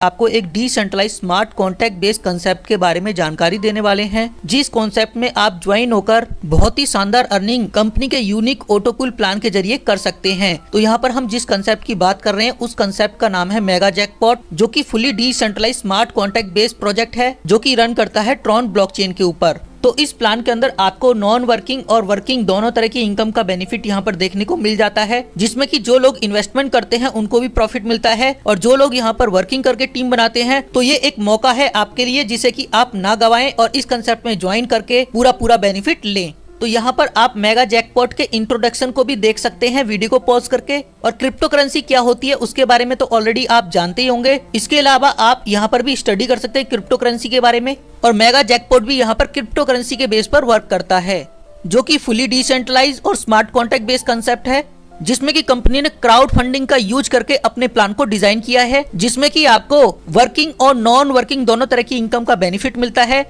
आपको एक decentralize smart contract based concept के बारे में जानकारी देने वाले हैं, जिस कॉन्सेप्ट में आप ज्वाइन होकर बहुत ही शानदार अर्निंग कंपनी के यूनिक ऑटोपूल प्लान के जरिए कर सकते हैं। तो यहाँ पर हम जिस कंसेप्ट की बात कर रहे हैं उस कंसेप्ट का नाम है मेगा जैकपॉट, जो कि fully decentralize smart contract based project है जो कि रन करता है ट्रॉन ब्लॉकचेन के ऊपर। तो इस प्लान के अंदर आपको नॉन वर्किंग और वर्किंग दोनों तरह की इनकम का बेनिफिट यहाँ पर देखने को मिल जाता है, जिसमें कि जो लोग इन्वेस्टमेंट करते हैं उनको भी प्रॉफिट मिलता है और जो लोग यहाँ पर वर्किंग करके टीम बनाते हैं तो ये एक मौका है आपके लिए जिसे कि आप ना गवाएं और इस कंसेप्ट में ज्वाइन करके पूरा बेनिफिट लें। तो यहाँ पर आप मेगा जैकपॉट के इंट्रोडक्शन को भी देख सकते हैं वीडियो को पॉज करके, और क्रिप्टो करेंसी क्या होती है उसके बारे में तो ऑलरेडी आप जानते ही होंगे। इसके अलावा आप यहाँ पर भी स्टडी कर सकते हैं क्रिप्टो करेंसी के बारे में, और मेगा जैकपॉट भी यहाँ पर क्रिप्टो करेंसी के बेस पर वर्क करता है, जो कि फुली डिसेंट्रलाइज और स्मार्ट कॉन्ट्रैक्ट बेस्ड कंसेप्ट है, जिसमें कि कंपनी ने क्राउड फंडिंग का यूज करके अपने प्लान को डिजाइन किया है, जिसमें कि आपको वर्किंग और नॉन वर्किंग दोनों तरह की इनकम का बेनिफिट मिलता है।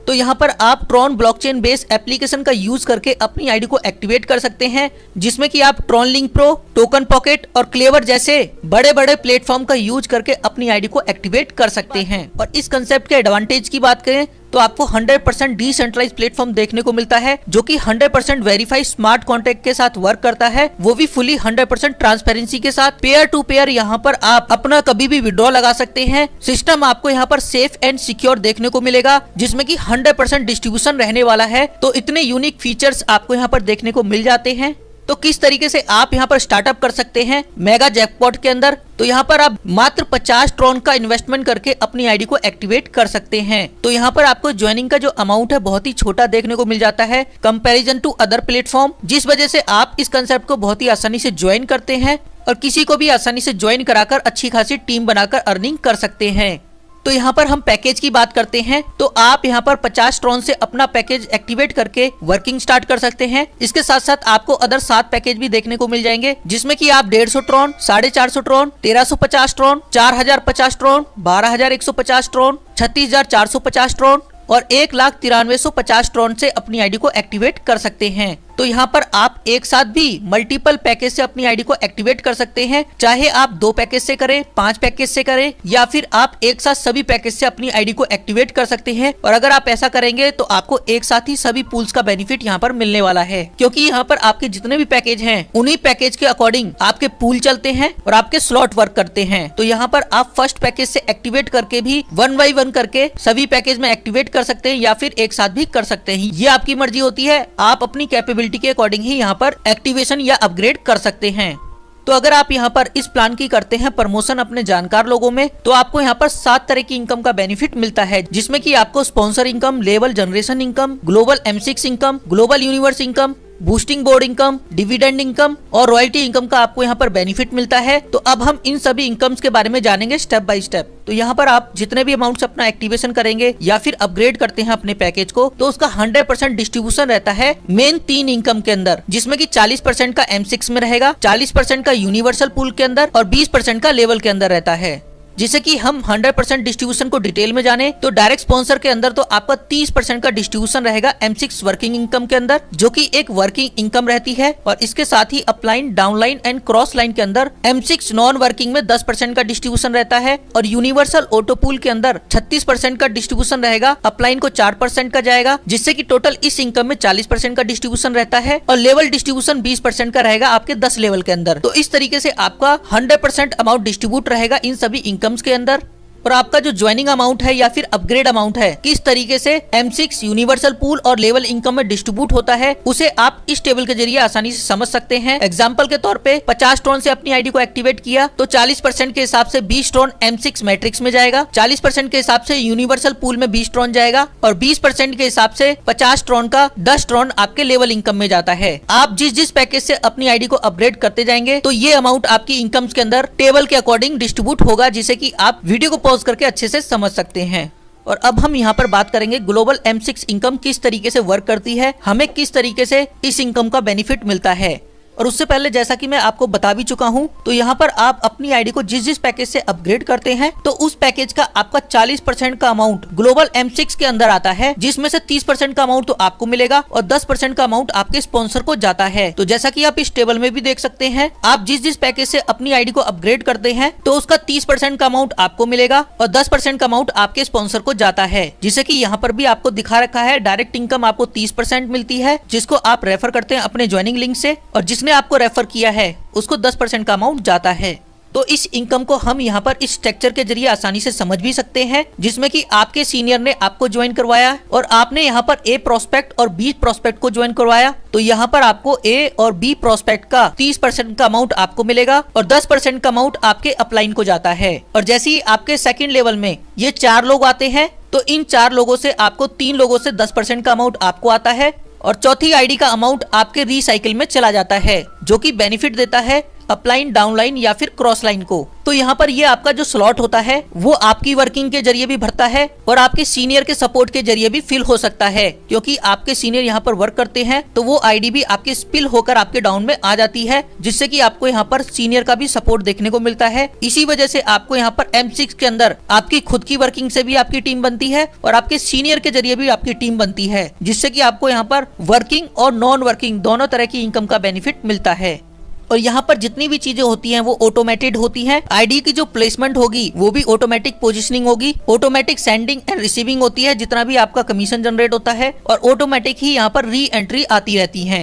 तो यहाँ पर आप ट्रॉन ब्लॉकचेन बेस्ड एप्लीकेशन का यूज करके अपनी आईडी को एक्टिवेट कर सकते हैं, जिसमें कि आप Tron link pro, token pocket और क्लेवर जैसे बड़े प्लेटफॉर्म का यूज करके अपनी आईडी को एक्टिवेट कर सकते हैं। और इस कंसेप्ट के एडवांटेज की बात करें तो आपको 100% डिसेंट्रलाइज प्लेटफॉर्म देखने को मिलता है, जो कि 100% वेरीफाइड स्मार्ट कॉन्ट्रैक्ट के साथ वर्क करता है, वो भी फुली 100% ट्रांसपेरेंसी के साथ। पेयर टू पेयर यहाँ पर आप अपना कभी भी विड्रॉ लगा सकते हैं। सिस्टम आपको यहाँ पर सेफ एंड सिक्योर देखने को मिलेगा, जिसमें कि 100% डिस्ट्रीब्यूशन रहने वाला है। तो इतने यूनिक फीचर्स आपको यहाँ पर देखने को मिल जाते हैं। तो किस तरीके से आप यहाँ पर स्टार्टअप कर सकते हैं मेगा जैकपॉट के अंदर, तो यहाँ पर आप मात्र 50 ट्रॉन का इन्वेस्टमेंट करके अपनी आईडी को एक्टिवेट कर सकते हैं। तो यहाँ पर आपको ज्वाइनिंग का जो अमाउंट है बहुत ही छोटा देखने को मिल जाता है कंपैरिजन टू अदर प्लेटफॉर्म, जिस वजह से आप इस कंसेप्ट को बहुत ही आसानी से ज्वाइन करते हैं और किसी को भी आसानी से ज्वाइन कराकर अच्छी खासी टीम बनाकर अर्निंग कर सकते हैं। तो यहाँ पर हम पैकेज की बात करते हैं, तो आप यहाँ पर 50 ट्रॉन से अपना पैकेज एक्टिवेट करके वर्किंग स्टार्ट कर सकते हैं। इसके साथ साथ आपको अदर 7 पैकेज भी देखने को मिल जाएंगे, जिसमें कि आप 150 Tron, 450 Tron, 1350 Tron, 4050 Tron, 12150 Tron, 36450 Tron और 1,93,50 ट्रॉन से अपनी आईडी को एक्टिवेट कर सकते हैं। तो यहाँ पर आप एक साथ भी मल्टीपल पैकेज से अपनी आईडी को एक्टिवेट कर सकते हैं, चाहे आप 2 पैकेज से करें, 5 पैकेज से करें, या फिर आप एक साथ सभी पैकेज से अपनी आईडी को एक्टिवेट कर सकते हैं। और अगर आप ऐसा करेंगे तो आपको एक साथ ही सभी पूल्स का बेनिफिट यहाँ पर मिलने वाला है, क्योंकि यहाँ पर आपके जितने भी पैकेज हैं उन्हीं पैकेज के अकॉर्डिंग आपके पूल चलते हैं और आपके स्लॉट वर्क करते हैं। तो यहाँ पर आप फर्स्ट पैकेज से एक्टिवेट करके भी 1 बाय 1 करके सभी पैकेज में एक्टिवेट कर सकते हैं, या फिर एक साथ भी कर सकते हैं। ये आपकी मर्जी होती है, आप अपनी कैपेबिलिटी के अकॉर्डिंग ही यहाँ पर एक्टिवेशन या अपग्रेड कर सकते हैं। तो अगर आप यहाँ पर इस प्लान की करते हैं प्रमोशन अपने जानकार लोगों में, तो आपको यहाँ पर 7 तरह की इनकम का बेनिफिट मिलता है, जिसमें कि आपको sponsor income, level generation income, global M6 income, global universe income, boosting board income, dividend income और रॉयल्टी इनकम का आपको यहाँ पर बेनिफिट मिलता है। तो अब हम इन सभी इनकम्स के बारे में जानेंगे स्टेप बाय स्टेप। तो यहाँ पर आप जितने भी अमाउंट्स अपना एक्टिवेशन करेंगे या फिर अपग्रेड करते हैं अपने पैकेज को, तो उसका 100% डिस्ट्रीब्यूशन रहता है मेन 3 इनकम के अंदर, जिसमें कि 40% का M6 में रहेगा, 40% का यूनिवर्सल पूल के अंदर और 20% का लेवल के अंदर रहता है। जिसे कि हम 100% डिस्ट्रीब्यूशन को डिटेल में जाने तो डायरेक्ट स्पॉन्सर के अंदर तो आपका 30% का डिस्ट्रीब्यूशन रहेगा M6 वर्किंग इनकम के अंदर, जो कि एक वर्किंग इनकम रहती है। और इसके साथ ही upline, downline and cross line के अंदर M6 नॉन वर्किंग में 10% का डिस्ट्रीब्यूशन रहता है, और यूनिवर्सल ऑटो पूल के अंदर 36% का डिस्ट्रीब्यूशन रहेगा, अपलाइन को 4% का जाएगा, जिससे कि टोटल इस इनकम में 40% का डिस्ट्रीब्यूशन रहता है, और लेवल डिस्ट्रीब्यूशन 20% का रहेगा आपके 10 लेवल के अंदर। तो इस तरीके से आपका 100% अमाउंट डिस्ट्रीब्यूट रहेगा इन सभी इनकम के अंदर। और आपका जो ज्वाइनिंग अमाउंट है या फिर अपग्रेड अमाउंट है किस तरीके से M6 यूनिवर्सल पूल और लेवल इनकम में डिस्ट्रीब्यूट होता है, उसे आप इस टेबल के जरिए आसानी से समझ सकते हैं। एग्जांपल के तौर पे 50 ट्रॉन से अपनी आईडी को एक्टिवेट किया तो 40% के हिसाब से 20 ट्रॉन M6 मैट्रिक्स में जाएगा, 40% के हिसाब से यूनिवर्सल पूल में 20 ट्रॉन जाएगा, और 20% के हिसाब से 50 ट्रॉन का 10 ट्रॉन आपके लेवल इनकम में जाता है। आप जिस पैकेज से अपनी आईडी को अपग्रेड करते जाएंगे तो ये अमाउंट आपकी इनकम्स के अंदर टेबल के अकॉर्डिंग डिस्ट्रीब्यूट होगा, जिसे कि आप वीडियो को पॉज करके अच्छे से समझ सकते हैं। और अब हम यहाँ पर बात करेंगे ग्लोबल M6 इनकम किस तरीके से वर्क करती है, हमें किस तरीके से इस इनकम का बेनिफिट मिलता है। और उससे पहले जैसा कि मैं आपको बता भी चुका हूं, तो यहाँ पर आप अपनी आईडी को जिस जिस पैकेज से अपग्रेड करते हैं तो उस पैकेज का आपका 40% का अमाउंट ग्लोबल M6 के अंदर आता है, जिसमें से 30% का अमाउंट तो आपको मिलेगा और 10% का अमाउंट आपके स्पॉन्सर को जाता है। तो जैसा कि आप इस टेबल में भी देख सकते हैं, आप जिस जिस पैकेज से अपनी आईडी को अपग्रेड करते हैं तो उसका 30% का अमाउंट आपको मिलेगा और 10% का अमाउंट आपके स्पॉन्सर को जाता है। जिसे कि यहाँ पर भी आपको दिखा रखा है, डायरेक्ट इनकम आपको 30% मिलती है जिसको आप रेफर करते हैं अपने ज्वाइनिंग लिंक से, और जिसने आपको रेफर किया है उसको 10% का अमाउंट जाता है। तो इस इनकम को हम यहाँ पर इस स्ट्रक्चर के जरिए आसानी से समझ भी सकते हैं, जिसमें कि आपके सीनियर ने आपको ज्वाइन करवाया और आपने यहाँ पर ए प्रोस्पेक्ट और बी प्रोस्पेक्ट को ज्वाइन करवाया। तो यहाँ पर आपको ए और बी प्रोस्पेक्ट का 30% का अमाउंट आपको मिलेगा और 10% का अमाउंट आपके अपलाइन को जाता है। और जैसे ही आपके सेकंड लेवल में ये 4 लोग आते हैं तो इन 4 लोगों से आपको 3 लोगों से 10% का अमाउंट आपको आता है और चौथी आईडी का अमाउंट आपके रिसाइकिल में चला जाता है, जो कि बेनिफिट देता है अपलाइन, डाउनलाइन या फिर क्रॉस लाइन को। तो यहाँ पर ये आपका जो स्लॉट होता है वो आपकी वर्किंग के जरिए भी भरता है और आपके सीनियर के सपोर्ट के जरिए भी फिल हो सकता है, क्योंकि आपके सीनियर यहाँ पर वर्क करते हैं तो वो आईडी भी आपके स्पिल होकर आपके डाउन में आ जाती है, जिससे कि आपको यहाँ पर सीनियर का भी सपोर्ट देखने को मिलता है। इसी वजह से आपको यहाँ पर M6 के अंदर आपकी खुद की वर्किंग से भी आपकी टीम बनती है और आपके सीनियर के जरिए भी आपकी टीम बनती है, जिससे कि आपको यहाँ पर वर्किंग और नॉन वर्किंग दोनों तरह की इनकम का बेनिफिट मिलता है। और यहाँ पर जितनी भी चीजें होती हैं वो ऑटोमेटेड होती हैं। आईडी की जो प्लेसमेंट होगी वो भी ऑटोमेटिक पोजीशनिंग होगी, ऑटोमेटिक सेंडिंग एंड रिसीविंग होती है जितना भी आपका कमीशन जनरेट होता है, और ऑटोमेटिक ही यहाँ पर री एंट्री आती रहती है।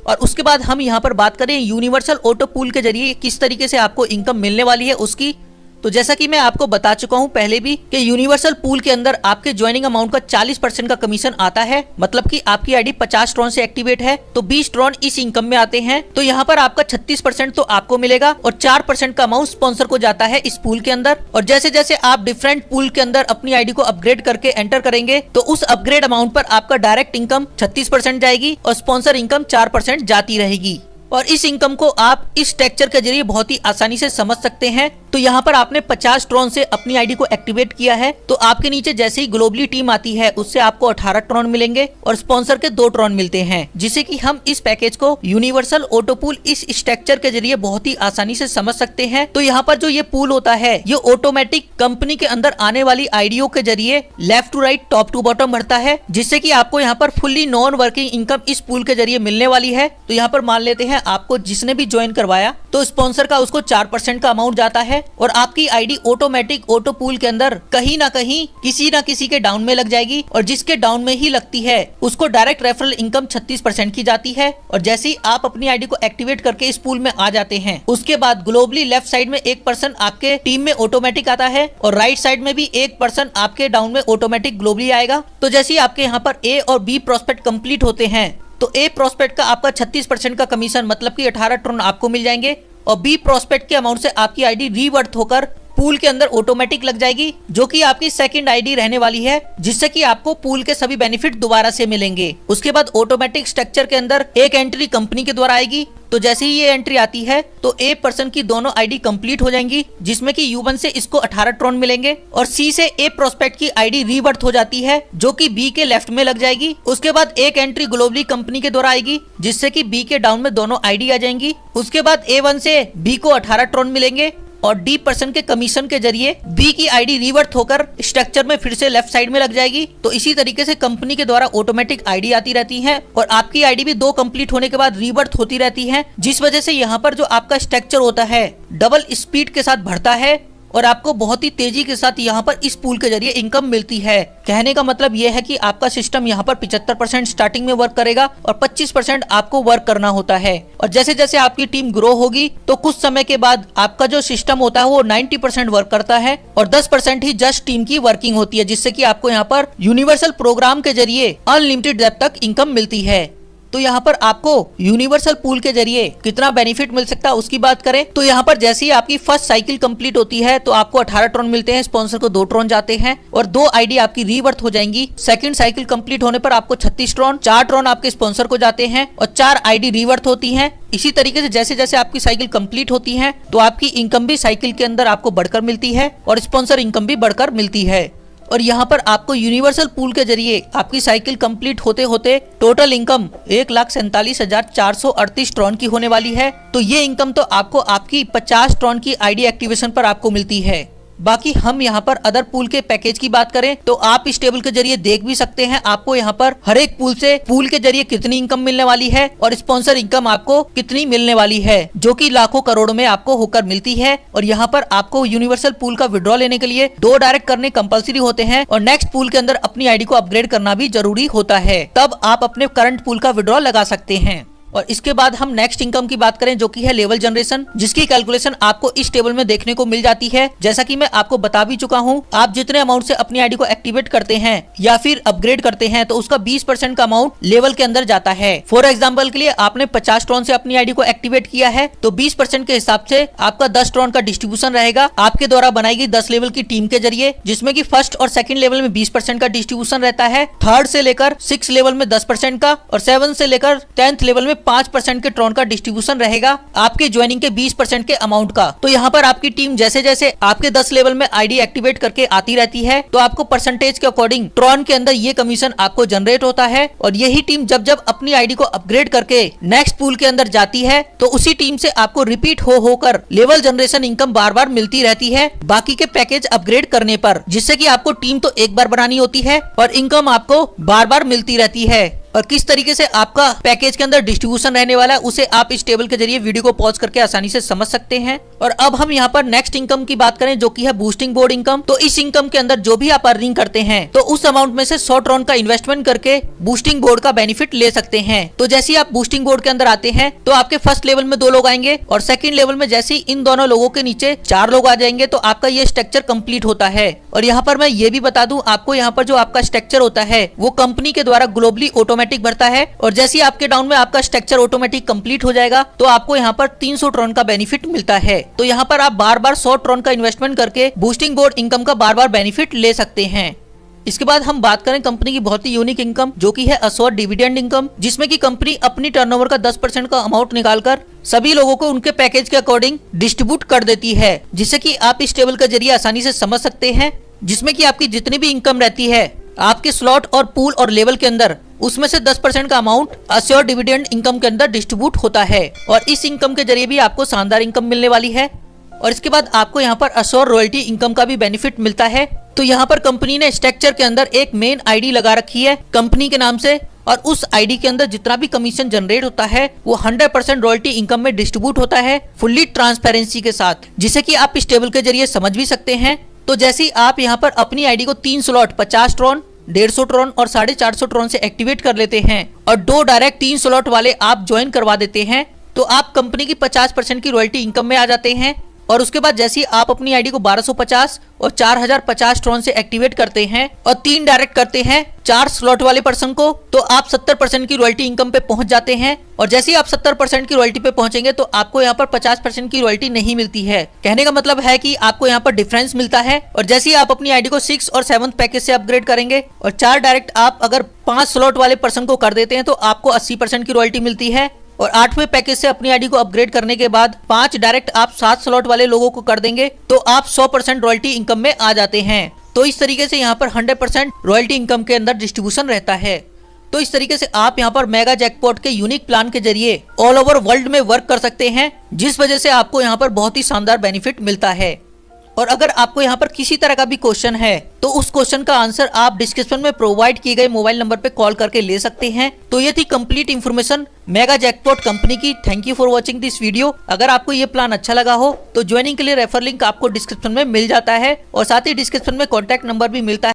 और उसके बाद हम यहाँ पर बात करें यूनिवर्सल ऑटो पूल के जरिए किस तरीके से आपको इनकम मिलने वाली है उसकी। तो जैसा कि मैं आपको बता चुका हूं पहले भी कि यूनिवर्सल पूल के अंदर आपके ज्वाइनिंग अमाउंट का 40% का कमीशन आता है, मतलब कि आपकी आईडी 50 ट्रॉन से एक्टिवेट है तो 20 ट्रॉन इस इनकम में आते हैं। तो यहाँ पर आपका 36% तो आपको मिलेगा और 4% का अमाउंट स्पॉन्सर को जाता है इस पूल के अंदर। और जैसे जैसे आप डिफरेंट पूल के अंदर अपनी आईडी को अपग्रेड करके एंटर करेंगे तो उस अपग्रेड अमाउंट पर आपका डायरेक्ट इनकम 36% जाएगी और स्पॉन्सर इनकम 4% जाती रहेगी। और इस इनकम को आप इस स्ट्रक्चर के जरिए बहुत ही आसानी से समझ सकते हैं। तो यहाँ पर आपने 50 ट्रॉन से अपनी आईडी को एक्टिवेट किया है तो आपके नीचे जैसे ही ग्लोबली टीम आती है उससे आपको 18 ट्रॉन मिलेंगे और स्पॉन्सर के 2 ट्रॉन मिलते हैं, जिसे कि हम इस पैकेज को यूनिवर्सल ऑटो पूल इस स्ट्रक्चर के जरिए बहुत ही आसानी से समझ सकते हैं। तो यहाँ पर जो ये पूल होता है ये ऑटोमेटिक कंपनी के अंदर आने वाली आईडियो के जरिए left to right, top to bottom बढ़ता है, जिससे कि आपको यहाँ पर फुल्ली नॉन वर्किंग इनकम इस पूल के जरिए मिलने वाली है। तो यहाँ पर मान लेते हैं आपको जिसने भी ज्वाइन करवाया तो स्पॉन्सर का उसको 4% का अमाउंट जाता है और आपकी आईडी ऑटोमेटिक ऑटो पूल के अंदर कहीं ना कहीं किसी ना किसी के डाउन में लग जाएगी और जिसके डाउन में ही लगती है उसको डायरेक्ट रेफरल इनकम 36% की जाती है। और जैसे ही आप अपनी आईडी को एक्टिवेट करके इस पूल में आ जाते हैं उसके बाद ग्लोबली लेफ्ट साइड में 1 पर्सन आपके टीम में ऑटोमेटिक आता है और राइट साइड में भी 1 पर्सन आपके डाउन में ऑटोमेटिक ग्लोबली आएगा। तो जैसे ही आपके यहाँ पर ए और बी प्रोस्पेक्ट कंप्लीट होते हैं तो ए प्रोस्पेक्ट का आपका 36% का कमीशन मतलब कि 18 ट्रॉन आपको मिल जाएंगे और बी प्रोस्पेक्ट के अमाउंट से आपकी आईडी रीवर्थ होकर पूल के अंदर ऑटोमेटिक लग जाएगी, जो कि आपकी सेकंड आईडी रहने वाली है, जिससे कि आपको पूल के सभी बेनिफिट दोबारा से मिलेंगे। उसके बाद ऑटोमेटिक स्ट्रक्चर के अंदर एक एंट्री कंपनी के द्वारा आएगी। तो जैसे ही ये एंट्री आती है तो ए पर्सन की दोनों आईडी कंप्लीट हो जाएंगी, जिसमें कि U1 से इसको 18 ट्रॉन मिलेंगे और सी से ए प्रोस्पेक्ट की आईडी रीवर्थ हो जाती है जो कि बी के लेफ्ट में लग जाएगी। उसके बाद एक एंट्री ग्लोबली कंपनी के द्वारा आएगी जिससे कि बी के डाउन में दोनों आईडी आ जाएंगी। उसके बाद A1 से बी को 18 ट्रॉन मिलेंगे और डी पर्सन के कमीशन के जरिए बी की आईडी रिवर्ट होकर स्ट्रक्चर में फिर से लेफ्ट साइड में लग जाएगी। तो इसी तरीके से कंपनी के द्वारा ऑटोमेटिक आईडी आती रहती है और आपकी आईडी भी 2 कंप्लीट होने के बाद रिवर्ट होती रहती है, जिस वजह से यहाँ पर जो आपका स्ट्रक्चर होता है डबल स्पीड के साथ बढ़ता है और आपको बहुत ही तेजी के साथ यहाँ पर इस पूल के जरिए इनकम मिलती है। कहने का मतलब यह है कि आपका सिस्टम यहाँ पर 75% स्टार्टिंग में वर्क करेगा और 25% आपको वर्क करना होता है। और जैसे जैसे आपकी टीम ग्रो होगी तो कुछ समय के बाद आपका जो सिस्टम होता है वो 90% वर्क करता है और 10% ही जस्ट टीम की वर्किंग होती है, जिससे कि आपको यहाँ पर यूनिवर्सल प्रोग्राम के जरिए अनलिमिटेड डेप्थ तक इनकम मिलती है। तो यहाँ पर आपको यूनिवर्सल पूल के जरिए कितना बेनिफिट मिल सकता है उसकी बात करें तो यहाँ पर जैसे ही आपकी फर्स्ट साइकिल कंप्लीट होती है तो आपको 18 ट्रॉन मिलते हैं, स्पॉन्सर को 2 ट्रॉन जाते हैं और 2 आईडी आपकी रीवर्थ हो जाएंगी। सेकंड साइकिल कंप्लीट होने पर आपको 36 ट्रॉन, 4 ट्रॉन आपके स्पॉन्सर को जाते हैं और 4 आईडी रीवर्थ होती हैं। इसी तरीके से जैसे जैसे आपकी साइकिल कंप्लीट होती है तो आपकी इनकम भी साइकिल के अंदर आपको बढ़कर मिलती है और स्पॉन्सर इनकम भी बढ़कर मिलती है। और यहाँ पर आपको यूनिवर्सल पूल के जरिए आपकी साइकिल कंप्लीट होते होते टोटल इनकम 1,47,438 ट्रॉन की होने वाली है। तो ये इनकम तो आपको आपकी 50 ट्रॉन की आईडी एक्टिवेशन पर आपको मिलती है। बाकी हम यहाँ पर अदर पूल के पैकेज की बात करें तो आप इस टेबल के जरिए देख भी सकते हैं आपको यहाँ पर हर एक पूल से पूल के जरिए कितनी इनकम मिलने वाली है और स्पॉन्सर इनकम आपको कितनी मिलने वाली है, जो कि लाखों करोड़ों में आपको होकर मिलती है। और यहाँ पर आपको यूनिवर्सल पूल का विड्रॉ लेने के लिए 2 डायरेक्ट करने कंपलसरी होते हैं और नेक्स्ट पूल के अंदर अपनी आईडी को अपग्रेड करना भी जरूरी होता है, तब आप अपने करंट पूल का विड्रॉ लगा सकते हैं। और इसके बाद हम नेक्स्ट इनकम की बात करें जो कि है लेवल जनरेशन, जिसकी कैलकुलेशन आपको इस टेबल में देखने को मिल जाती है। जैसा कि मैं आपको बता भी चुका हूं, आप जितने अमाउंट से अपनी आईडी को एक्टिवेट करते हैं या फिर अपग्रेड करते हैं तो उसका 20% का अमाउंट लेवल के अंदर जाता है। फॉर एग्जाम्पल के लिए आपने 50 ट्रॉन से अपनी आईडी को एक्टिवेट किया है तो 20% के हिसाब से आपका 10 ट्रॉन का डिस्ट्रीब्यूशन रहेगा आपके द्वारा बनाई गई 10 लेवल की टीम के जरिए, जिसमें की फर्स्ट और सेकंड लेवल में 20% का डिस्ट्रीब्यूशन रहता है, थर्ड से लेकर 6 लेवल में 10% का और 7 से लेकर 10th लेवल में 5% के ट्रॉन का डिस्ट्रीब्यूशन रहेगा आपके ज्वाइनिंग के 20% के अमाउंट का। तो यहाँ पर आपकी टीम जैसे जैसे आपके 10 लेवल में आईडी एक्टिवेट करके आती रहती है तो आपको परसेंटेज के अकॉर्डिंग ट्रॉन के अंदर ये कमीशन आपको जनरेट होता है। और यही टीम जब जब अपनी आईडी को अपग्रेड करके नेक्स्ट पूल के अंदर जाती है तो उसी टीम से आपको रिपीट हो होकर लेवल जनरेशन इनकम बार बार मिलती रहती है बाकी के पैकेज अपग्रेड करने पर, जिससे कि आपको टीम तो एक बार बनानी होती है और इनकम आपको बार बार मिलती रहती है। और किस तरीके से आपका पैकेज के अंदर डिस्ट्रीब्यूशन रहने वाला है उसे आप इस टेबल के जरिए वीडियो को पॉज करके आसानी से समझ सकते हैं। और अब हम यहाँ पर नेक्स्ट इनकम की बात करें जो कि है बूस्टिंग बोर्ड इनकम। तो इस इनकम के अंदर जो भी आप अर्निंग करते हैं तो उस अमाउंट में से 100 ट्रॉन का इन्वेस्टमेंट करके बूस्टिंग बोर्ड का बेनिफिट ले सकते हैं। तो जैसे ही आप बूस्टिंग बोर्ड के अंदर आते हैं तो आपके फर्स्ट लेवल में 2 लोग आएंगे और सेकंड लेवल में जैसे ही इन दोनों लोगों के नीचे 4 लोग आ जाएंगे तो आपका ये स्ट्रक्चर कंप्लीट होता है। और यहाँ पर मैं ये भी बता दूं आपको, यहाँ पर जो आपका स्ट्रक्चर होता है वो कंपनी के द्वारा ग्लोबली ऑटोमेटिक बढ़ता है और जैसे ही आपके डाउन में आपका स्ट्रक्चर ऑटोमेटिक कंप्लीट हो जाएगा तो आपको यहाँ पर 300 ट्रॉन का बेनिफिट मिलता है। तो यहाँ पर आप बार बार 100 ट्रॉन का इन्वेस्टमेंट करके बूस्टिंग बोर्ड इनकम का बार बार बेनिफिट ले सकते हैं। इसके बाद हम बात करें कंपनी की बहुत ही यूनिक इनकम जो कि है अश्योर्ड डिविडेंड इनकम, जिसमें कि कंपनी अपनी टर्नओवर का 10% का अमाउंट निकालकर सभी लोगों को उनके पैकेज के अकॉर्डिंग डिस्ट्रीब्यूट कर देती है, जिससे कि आप इस टेबल के जरिए आसानी से समझ सकते हैं। जिसमें कि आपकी जितनी भी इनकम रहती है आपके स्लॉट और पूल और लेवल के अंदर उसमें से 10% का अमाउंट अश्योर्ड डिविडेंड इनकम के अंदर डिस्ट्रीब्यूट होता है और इस इनकम के जरिए भी आपको शानदार इनकम मिलने वाली है। और इसके बाद आपको यहाँ पर अश्योर्ड रॉयल्टी इनकम का भी बेनिफिट मिलता है। तो यहाँ पर कंपनी ने स्ट्रक्चर के अंदर एक मेन आईडी लगा रखी है कंपनी के नाम से और उस आईडी के अंदर जितना भी कमीशन जनरेट होता है वो 100% रॉयल्टी इनकम में डिस्ट्रीब्यूट होता है फुल्ली ट्रांसपेरेंसी के साथ, जिसे कि आप इस टेबल के जरिए समझ भी सकते हैं। तो जैसे ही आप यहाँ पर अपनी आईडी को 3 स्लॉट 50 ट्रॉन 150 ट्रॉन और 450 ट्रॉन से एक्टिवेट कर लेते हैं और 2 डायरेक्ट 3 स्लॉट वाले आप ज्वाइन करवा देते हैं तो आप कंपनी की 50% की रॉयल्टी इनकम में आ जाते हैं। और उसके बाद जैसे ही आप अपनी आईडी को 1250 और 4050 ट्रॉन से एक्टिवेट करते हैं और 3 डायरेक्ट करते हैं 4 स्लॉट वाले पर्सन को तो आप 70% की रॉयल्टी इनकम पे पहुंच जाते हैं। और जैसे ही आप 70% की रॉयल्टी पे पहुंचेंगे तो आपको यहाँ पर 50% की रॉयल्टी नहीं मिलती है। कहने का मतलब है कि आपको यहाँ पर डिफरेंस मिलता है। और जैसे ही आप अपनी आईडी को 6 और 7 पैकेज से अपग्रेड करेंगे और 4 डायरेक्ट आप अगर 5 स्लॉट वाले पर्सन को कर देते हैं तो आपको 80% की रॉयल्टी मिलती है। और 8वें पैकेज से अपनी आईडी को अपग्रेड करने के बाद 5 डायरेक्ट आप 7 स्लॉट वाले लोगों को कर देंगे तो आप 100% रॉयल्टी इनकम में आ जाते हैं। तो इस तरीके से यहाँ पर 100% रॉयल्टी इनकम के अंदर डिस्ट्रीब्यूशन रहता है। तो इस तरीके से आप यहाँ पर मेगा जैकपॉट के यूनिक प्लान के जरिए ऑल ओवर वर्ल्ड में वर्क कर सकते हैं, जिस वजह से आपको यहाँ पर बहुत ही शानदार बेनिफिट मिलता है। और अगर आपको यहाँ पर किसी तरह का भी क्वेश्चन है तो उस क्वेश्चन का आंसर आप डिस्क्रिप्शन में प्रोवाइड किए गए मोबाइल नंबर पे कॉल करके ले सकते हैं। तो ये थी complete information mega jackpot company की। Thank you for watching this video. अगर आपको ये प्लान अच्छा लगा हो तो ज्वाइनिंग के लिए रेफर लिंक आपको डिस्क्रिप्शन में मिल जाता है और साथ ही डिस्क्रिप्शन में कॉन्टैक्ट नंबर भी मिलता है।